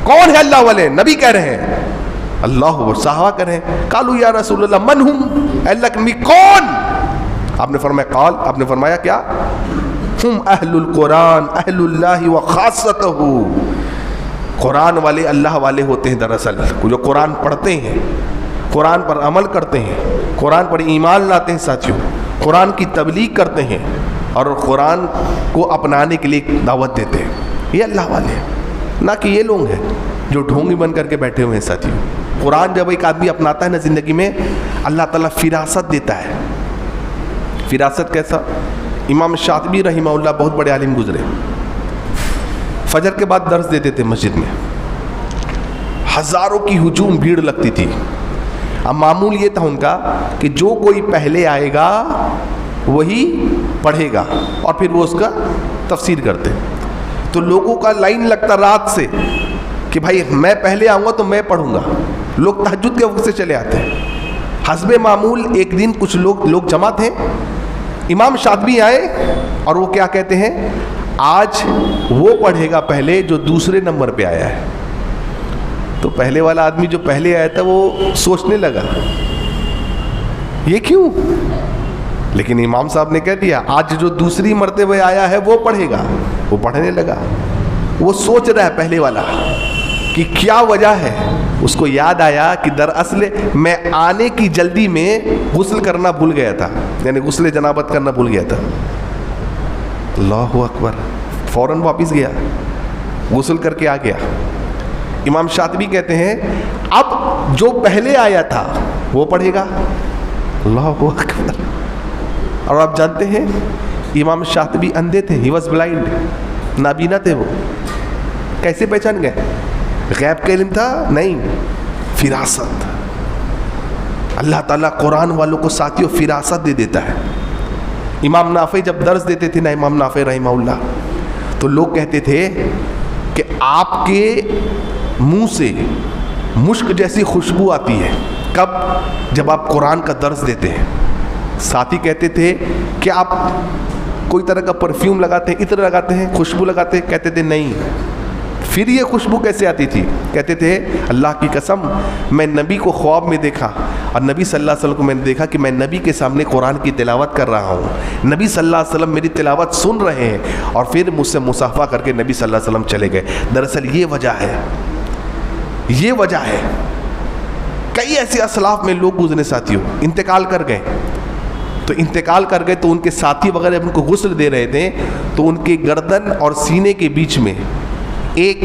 कौन है अल्लाह वाले? नबी कह रहे हैं अल्लाह। सहाबा कह रहे हैं कालू या रसूलल्लाह मन हुम, अल्लाह नबी कौन? आपने फरमाया काल, आपने फरमाया क्या? हुम अहलुल कुरान अहलुल्लाहि व खासतहू। कुरान वाले अल्लाह वाले होते हैं। दरअसल जो कुरान पढ़ते हैं, कुरान पर अमल करते हैं, कुरान पर ईमान लाते हैं साथियों, कुरान की तबलीग करते हैं और कुरान को अपनाने के लिए दावत देते हैं, ये अल्लाह वाले हैं। ना कि ये लोग हैं जो ढोंगी बन करके बैठे हुए हैं साथियों। कुरान जब एक आदमी अपनाता है ना ज़िंदगी में, अल्लाह ताला फिरासत देता है। फिरासत कैसा? इमाम शातिबी रहिमहुल्लाह बहुत बड़े आलिम गुजरे, फजर के बाद दर्स देते थे मस्जिद में, हज़ारों की हुजूम भीड़ लगती थी। अब मामूल ये था उनका कि जो कोई पहले आएगा वही पढ़ेगा और फिर वो उसका तफसीर करते। तो लोगों का लाइन लगता रात से कि भाई मैं पहले आऊँगा तो मैं पढ़ूँगा। लोग तहज्जुद के वक्त से चले आते हैं, हस्बे मामूल एक दिन कुछ लोग जमा थे, इमाम शातिबी आए और वो क्या कहते हैं, आज वो पढ़ेगा पहले जो दूसरे नंबर पे आया है। तो पहले वाला आदमी जो पहले आया था वो सोचने लगा ये क्यों, लेकिन इमाम साहब ने कह दिया आज जो दूसरी मर्तबे आया है वो पढ़ेगा। वो पढ़ने लगा। वो सोच रहा है पहले वाला कि क्या वजह है। उसको याद आया कि दरअसल मैं आने की जल्दी में गुस्ल करना भूल गया था, यानी गुस्ल जनाबत करना भूल गया था। अल्लाहु अकबर। फौरन वापस गया, गुस्ल करके आ गया। इमाम शातिबी कहते हैं अब जो पहले आया था वो पढ़ेगा। अल्लाहु अकबर। और आप जानते हैं इमाम शातिबी अंधे थे, ही वॉज ब्लाइंड, नाबीना थे। वो कैसे पहचान गए? गैब का इल्म था? नहीं, फिरासत। अल्लाह ताला कुरान वालों को साथियों फिरासत दे देता है। इमाम नाफे जब दर्स देते थे ना, इमाम नाफे रहमहुल्लाह, तो लोग कहते थे कि आपके मुंह से मुश्क जैसी खुशबू आती है। कब? जब आप कुरान का दर्स देते हैं। साथी कहते थे कि आप कोई तरह का परफ्यूम लगाते हैं, इत्र लगाते हैं, खुशबू लगाते हैं? कहते थे नहीं। फिर ये खुशबू कैसे आती थी? कहते थे अल्लाह की कसम मैं नबी को ख्वाब में देखा और नबी सल्लल्लाहु अलैहि वसल्लम को मैंने देखा कि मैं नबी के सामने कुरान की तिलावत कर रहा हूँ, नबी सल्लल्लाहु अलैहि वसल्लम मेरी तिलावत सुन रहे हैं और फिर मुझसे मुसाफा करके नबी सल्लल्लाहु अलैहि वसल्लम चले गए। दरअसल ये वजह है, ये वजह है। कई ऐसे असलाफ में लोग गुजरे साथियों, इंतकाल कर गए। तो इंतकाल कर गए तो उनके साथी वगैरह उनको गुस्ल दे रहे थे, तो उनके गर्दन और सीने के बीच में एक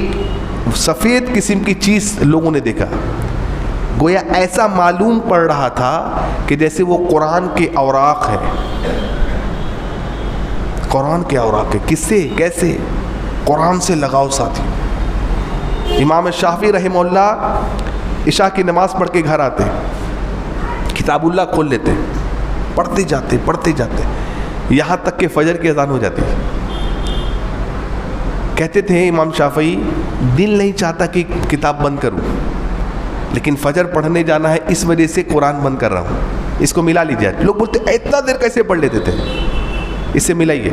सफ़ेद किस्म की चीज़ लोगों ने देखा। गोया ऐसा मालूम पड़ रहा था कि जैसे वो कुरान के औराक है। कुरान के औराक है। किससे? कैसे? कुरान से लगाओ साथी। इमाम शाफी रहमहुल्लाह इशा की नमाज़ पढ़ के घर आते, किताबुल्लाह खोल लेते, पढ़ते जाते यहाँ तक कि फजर की अज़ान हो जाती। कहते थे इमाम शाफी दिल नहीं चाहता कि किताब बंद करूं, लेकिन फजर पढ़ने जाना है इस वजह से कुरान बंद कर रहा हूं, इसको मिला लीजिए। लोग बोलते इतना देर कैसे पढ़ लेते थे? इससे मिलाइए।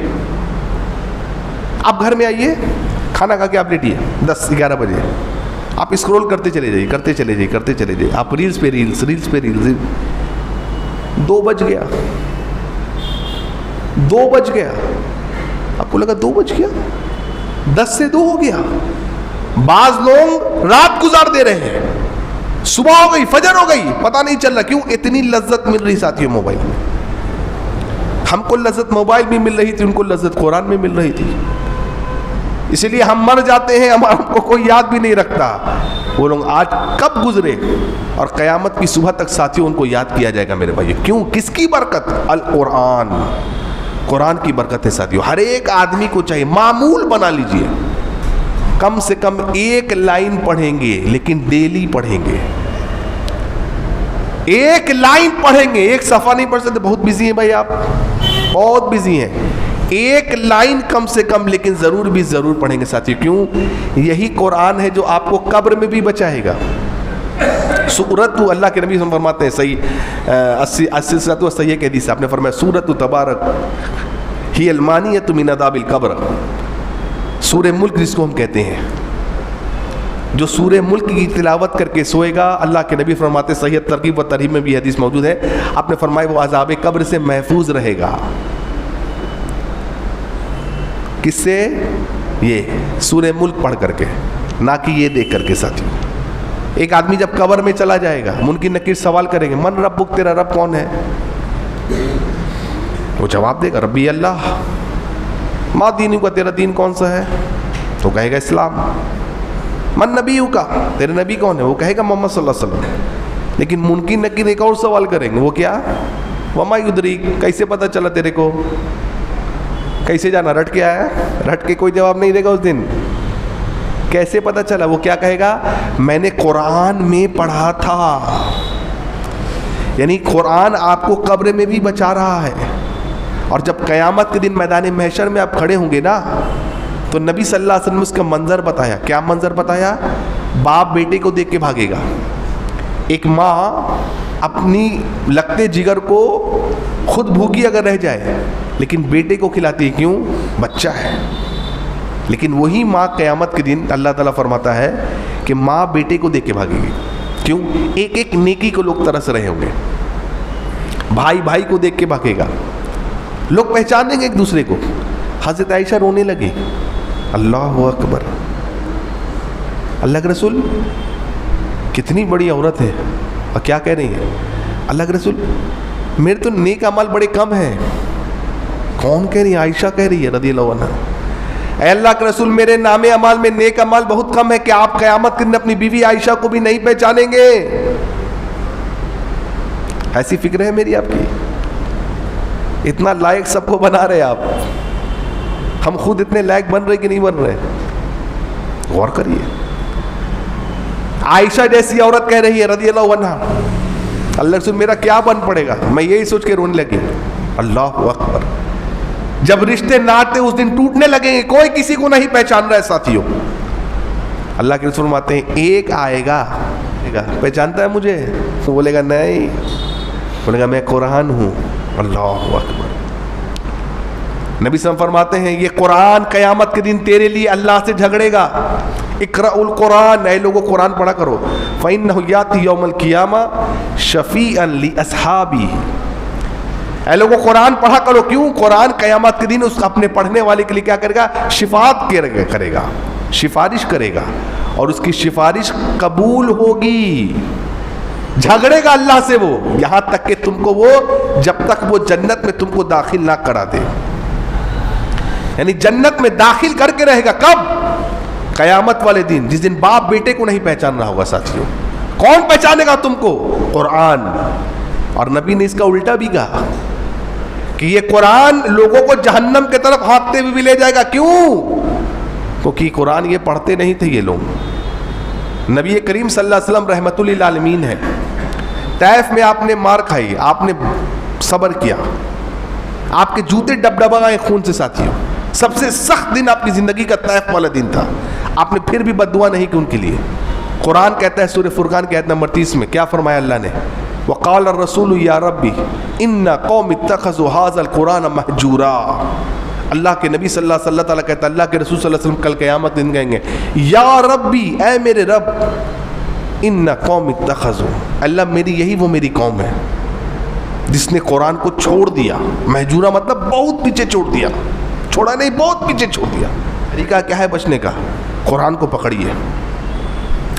आप घर में आइए, खाना खा के आप लेटिए 10-11 बजे, आप स्क्रॉल करते चले जाइए। आप रील्स पे रील्स। 2 बज गया। आपको लगा 2 बज गया, 10 से 2 हो गया। बाज लोग रात गुजार दे रहे हैं, सुबह हो गई, फजर हो गई, पता नहीं चल रहा। क्यों? इतनी लज्जत मिल रही साथियों मोबाइल में। हमको लज्जत मोबाइल में मिल रही थी, उनको लज्जत कुरान में मिल रही थी। इसलिए हम मर जाते हैं, हमको कोई याद भी नहीं रखता वो लोग आज कब गुजरे, और क़यामत की सुबह तक साथियों उनको याद किया जाएगा मेरे भाई। क्यों? किसकी बरकत? अल कुरान, कुरान की बरकत है साथियों। हर एक आदमी को चाहिए, मामूल बना लीजिए, कम से कम 1 लाइन पढ़ेंगे, लेकिन डेली पढ़ेंगे। 1 लाइन पढ़ेंगे, 1 सफ़ा नहीं पढ़ सकते, बहुत बिजी हैं भाई आप, बहुत बिजी हैं। 1 लाइन कम से कम, लेकिन ज़रूर पढ़ेंगे साथियों। क्यों? यही कुरान है जो आपको कब्र में भी बचाएगा। सूरत अल्लाह के नबी फरमाते हैं, सही 80 सही के हदीस आपने फरमाया, सूरत तबारक ही अलमानियत मिन अदाबिल कब्र। सूरह मुल्क जिसको हम कहते हैं, जो सूरह मुल्क की तिलावत करके सोएगा, अल्लाह के नबी फरमाते, सही तरगीब व तरहीब में भी हदीस मौजूद है, आपने फरमाया वो अज़ाब कब्र से महफूज रहेगा। किससे? ये सूरह मुल्क पढ़ करके, ना कि ये देख करके साथियों। एक आदमी जब कब्र में चला जाएगा, मुनकिर नकीर सवाल करेंगे, मन रब्बुक, तेरा रब कौन है? वो जवाब देगा रब्बी अल्लाह। मा दीनु का, तेरा दीन कौन सा है? तो कहेगा इस्लाम। मन नबी का, तेरे नबी कौन है? वो कहेगा मोहम्मद सल्लल्लाहु अलैहि वसल्लम। लेकिन मुनकिर नकीर एक और सवाल करेंगे, वो क्या? वमा युद्रीक, कैसे पता चला तेरे को? कैसे जाना? रट के आया? रट के कोई जवाब नहीं देगा उस दिन। कैसे पता चला? वो क्या कहेगा? मैंने कुरान में पढ़ा था। यानी कुरान आपको कब्र में भी बचा रहा है। और जब क़यामत के दिन मैदान महशर में आप खड़े होंगे ना, तो नबी सल्लल्लाहु अलैहि वसल्लम उसका मंजर बताया। क्या मंजर बताया? बाप बेटे को देख के भागेगा, एक माँ अपनी लगते जिगर को खुद भूखी अगर रह जाए लेकिन बेटे को खिलाती है, क्यों? बच्चा है। लेकिन वही माँ क़यामत के दिन अल्लाह ताला फरमाता है कि माँ बेटे को देख के भागेगी, क्यों? एक एक नेकी को लोग तरस रहे होंगे। भाई भाई को देख के भागेगा, लोग पहचानेंगे एक दूसरे को। हज़रत आयशा रोने लगी, अल्लाह अकबर, अल्लाह के रसूल कितनी बड़ी औरत है, और क्या कह रही है? अल्लाह के रसूल मेरे तो नेक अमल बड़े कम हैं। कौन कह रही है? आयशा कह रही है रज़ियल्लाहु अन्हा, ऐ अल्लाह के रसूल मेरे नामे अमाल में नेक अमाल बहुत कम है, कि आप क़यामत के दिन अपनी बीवी आयशा को भी नहीं पहचानेंगे? ऐसी फिक्र है मेरी आपकी? इतना लायक सबको बना रहे आप, हम खुद इतने लायक बन रहे कि नहीं बन रहे? गौर करिए। आयशा जैसी औरत कह रही है रज़ियल्लाहु अन्हा, अल्लाह रसूल मेरा क्या बन पड़ेगा? मैं यही सोच के रोने लगी। अल्लाह अकबर। जब रिश्ते नाते उस दिन टूटने लगेंगे, कोई किसी को नहीं पहचान रहा है साथियों। अल्लाह के रसूल फरमाते हैं एक आएगा, पहचानता है मुझे? तो बोलेगा नहीं, बोलेगा मैं कुरान हूँ। अल्लाह अकबर। नबी सल्लल्लाहु अलैहि वसल्लम फरमाते हैं ये कुरान क़यामत के दिन तेरे लिए अल्लाह से झगड़ेगा। इक़राउल कुरान, ऐ लोगों कुरान पढ़ा करो। फ़इन्नहु याती यौमल क़ियामा शफ़ीअन लि अस्हाबी, ऐ लोगों कुरान पढ़ा करो, क्यों? कुरान क़यामत के दिन उस अपने पढ़ने वाले के लिए क्या करेगा? शिफात करेगा, सिफारिश करेगा, और उसकी सिफारिश कबूल होगी। झगड़ेगा अल्लाह से वो, यहां तक कि तुमको वो, जब तक वो जन्नत में तुमको दाखिल ना करा दे, यानी जन्नत में दाखिल करके रहेगा। कब? क़यामत वाले दिन, जिस दिन बाप बेटे को नहीं पहचान रहा होगा साथियों। कौन पहचानेगा तुमको? कुरान। और नबी ने इसका उल्टा भी कहा कि ये कुरान लोगों को जहन्नम की तरफ हाँकते हुए भी ले जाएगा। क्यों? क्योंकि कुरान ये पढ़ते नहीं थे ये लोग। नबी करीम सल्लल्लाहु अलैहि वसल्लम रहमतुल लिल आलमीन है। तैफ में आपने मार खाई, आपने सब्र किया, आपके जूते डबडबाए खून से साथियों। सबसे सख्त दिन आपकी ज़िंदगी का तैफ वाला दिन था, आपने फिर भी बद्दुआ नहीं की उनके लिए। कुरान कहता है सूरह फुरकान की आयत नंबर 30 में, क्या फरमाया अल्लाह ने? वक़ाल रसूल या रब्बी इन्ना कौम इत्तख़ज़ू हाज़ल कुरान महजूरा। अल्लाह के नबी सल्लल्लाहु अलैहि वसल्लम कहता है, अल्लाह के रसूल सल्लल्लाहु अलैहि वसल्लम कल क़यामत दिन कहेंगे या रब्बी, ऐ मेरे रब, इन्ना कौम इत्तख़ज़ू, अल्लाह मेरी यही वो मेरी कौम है जिसने कुरान को छोड़ दिया। महजूरा मतलब बहुत पीछे छोड़ दिया, छोड़ा नहीं, बहुत पीछे छोड़ दिया। तरीका क्या है बचने का? कुरान को पकड़िए।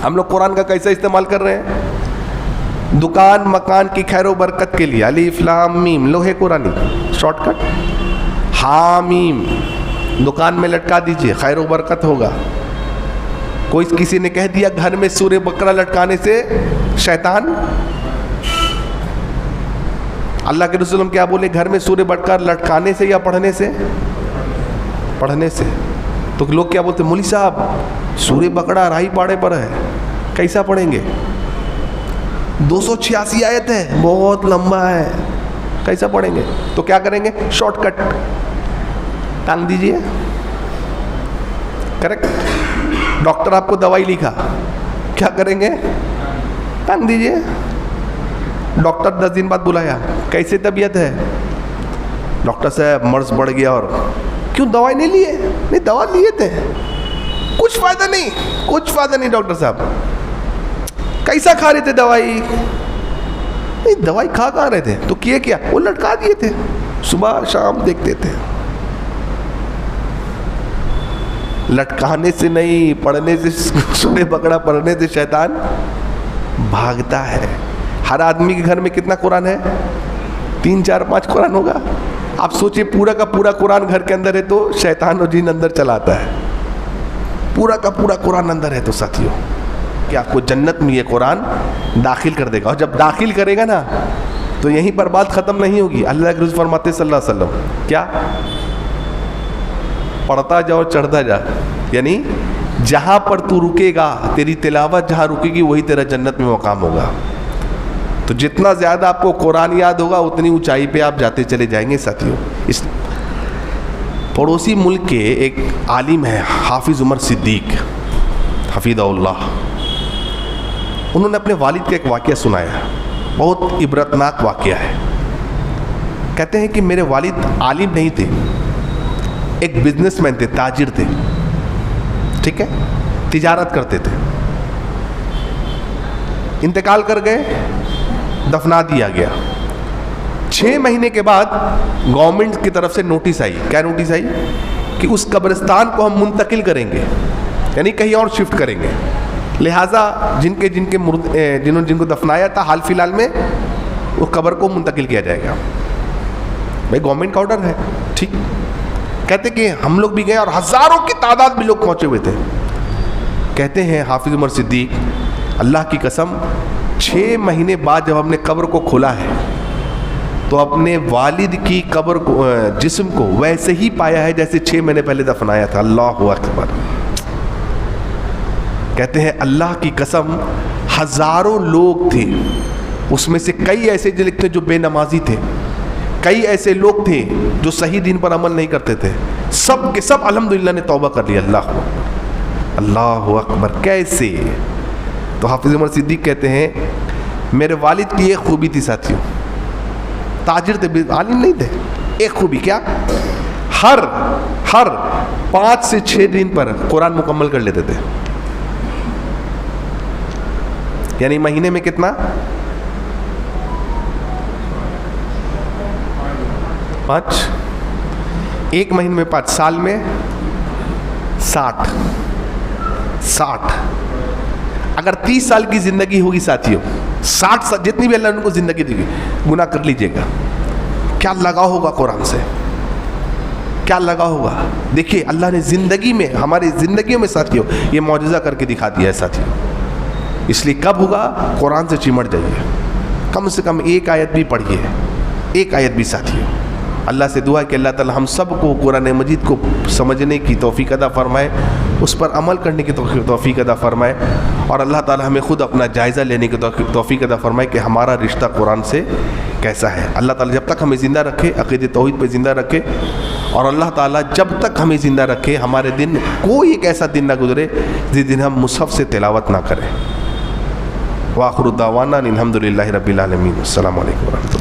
हम लोग कुरान का कैसा इस्तेमाल कर रहे हैं? दुकान मकान की खैरो बरकत के लिए अलिफ लाम मीम, लोहे कुरानी शॉर्टकट, हामीम दुकान में लटका दीजिए, खैरो बरकत होगा। कोई किसी ने कह दिया घर में सूरे बकरा लटकाने से शैतान, अल्लाह के रसूल क्या बोले? घर में सूरे बकरा लटकाने से या पढ़ने से? पढ़ने से। तो लोग क्या बोलते? मौलवी साहब सूरे बकरा राही पाड़े पर है, कैसा पढ़ेंगे? 286 आयत है, बहुत लंबा है, कैसा पढ़ेंगे? तो क्या करेंगे? शॉर्टकट टांग दीजिए। करेक्ट। डॉक्टर आपको दवाई लिखा, क्या करेंगे? टांग दीजिए। डॉक्टर 10 दिन बाद बुलाया, कैसे तबीयत है? डॉक्टर साहब मर्ज बढ़ गया। और क्यों दवाई नहीं लिए? नहीं दवा लिए थे, कुछ फायदा नहीं, कुछ फायदा नहीं। डॉक्टर साहब कैसा खा रहे थे दवाई? नहीं दवाई खा कहाँ रहे थे, तो किए क्या? वो लटका दिए थे, सुबह शाम देखते थे। लटकाने से नहीं, पढ़ने से, सूरे बकरा पढ़ने से शैतान भागता है। हर आदमी के घर में कितना कुरान है? 3 4 5 कुरान होगा। आप सोचिए पूरा का पूरा कुरान घर के अंदर है तो शैतान और जिन अंदर चलाता है। पूरा का पूरा कुरान अंदर है तो साथियों कि आपको जन्नत में ये कुरान दाखिल कर देगा। और जब दाखिल करेगा ना तो यहीं पर बात ख़त्म नहीं होगी। अल्लाह के रसूल फरमाते सल्लल्लाहु अलैहि वसल्लम क्या? पढ़ता जाओ चढ़ता जा, यानी जहाँ पर तू रुकेगा, तेरी तिलावत जहाँ रुकेगी वही तेरा जन्नत में मकाम होगा। तो जितना ज़्यादा आपको कुरान याद होगा उतनी ऊंचाई पे आप जाते चले जाएंगे साथियों। इस पड़ोसी मुल्क के एक आलिम है हाफिज़ उमर सिद्दीक हफीज़हुल्लाह, उन्होंने अपने वालिद का एक वाक़या सुनाया। बहुत इबरतनाक वाक़या है। कहते हैं कि मेरे वालिद आलिम नहीं थे, एक बिजनेसमैन थे, ताजिर थे, ठीक है, तिजारत करते थे। इंतकाल कर गए, दफना दिया गया। 6 महीने के बाद गवर्नमेंट की तरफ से नोटिस आई। क्या नोटिस आई? कि उस कब्रिस्तान को हम मुंतकिल करेंगे, यानी कहीं और शिफ्ट करेंगे। लिहाजा जिनको दफनाया था हाल फिलहाल में, वो कब्र को मुंतकिल किया जाएगा। भाई गवर्नमेंट का ऑर्डर है, ठीक। कहते कि हम लोग भी गए और हज़ारों की तादाद में लोग पहुंचे हुए थे। कहते हैं हाफिज उमर सिद्दीक, अल्लाह की कसम 6 महीने बाद जब हमने कब्र को खोला है तो अपने वालिद की कब्र को, जिस्म को वैसे ही पाया है जैसे 6 महीने पहले दफनाया था। अल्लाहु अकबर। कहते हैं अल्लाह की कसम हज़ारों लोग थे, उसमें से कई ऐसे थे जो बेनमाजी थे, कई ऐसे लोग थे जो सही दिन पर अमल नहीं करते थे। सब के सब अल्हम्दुलिल्लाह ने तौबा कर लिया। अल्लाहु अकबर। कैसे? तो हाफिज उमर सिद्दीक कहते हैं मेरे वालिद की एक खूबी थी साथियों, ताजिर थे, आलिम नहीं थे। एक खूबी क्या? हर 5 से 6 दिन पर कुरान मुकम्मल कर लेते थे। यानी महीने में कितना? 5, एक महीने में 5, साल में 60। अगर 30 साल की जिंदगी होगी साथियों, 60 साल जितनी भी अल्लाह ने उनको जिंदगी दी, गुना कर लीजिएगा। क्या लगा होगा कुरान से, क्या लगा होगा। देखिए अल्लाह ने जिंदगी में, हमारी जिंदगियों में साथियों ये मौजज़ा करके दिखा दिया है साथियों। इसलिए कब होगा? कुरान से चिमट जाइए, कम से कम एक आयत भी पढ़िए, एक आयत भी साथियों। अल्लाह से दुआ है कि अल्लाह ताला हम सबको कुरान मजीद को समझने की तौफीक अता फरमाए, उस पर अमल करने की तौफीक अता फरमाए, और अल्लाह ताला हमें ख़ुद अपना जायज़ा लेने की तौफीक अता फरमाए कि हमारा रिश्ता कुरान से कैसा है। अल्लाह ताला जब तक हमें ज़िंदा रखे, अक़ीदे तौहीद पे ज़िंदा रखे, और अल्लाह ताला जब तक हमें ज़िंदा रखे, हमारे दिन कोई एक ऐसा दिन ना गुजरे जिस दिन हम मुसहफ़ से तिलावत ना करें। व आखिरु दावाना अनिल हम्दुलिल्लाहि रब्बिल आलमीन। अस्सलामु अलैकुम व रहमतुल्लाह।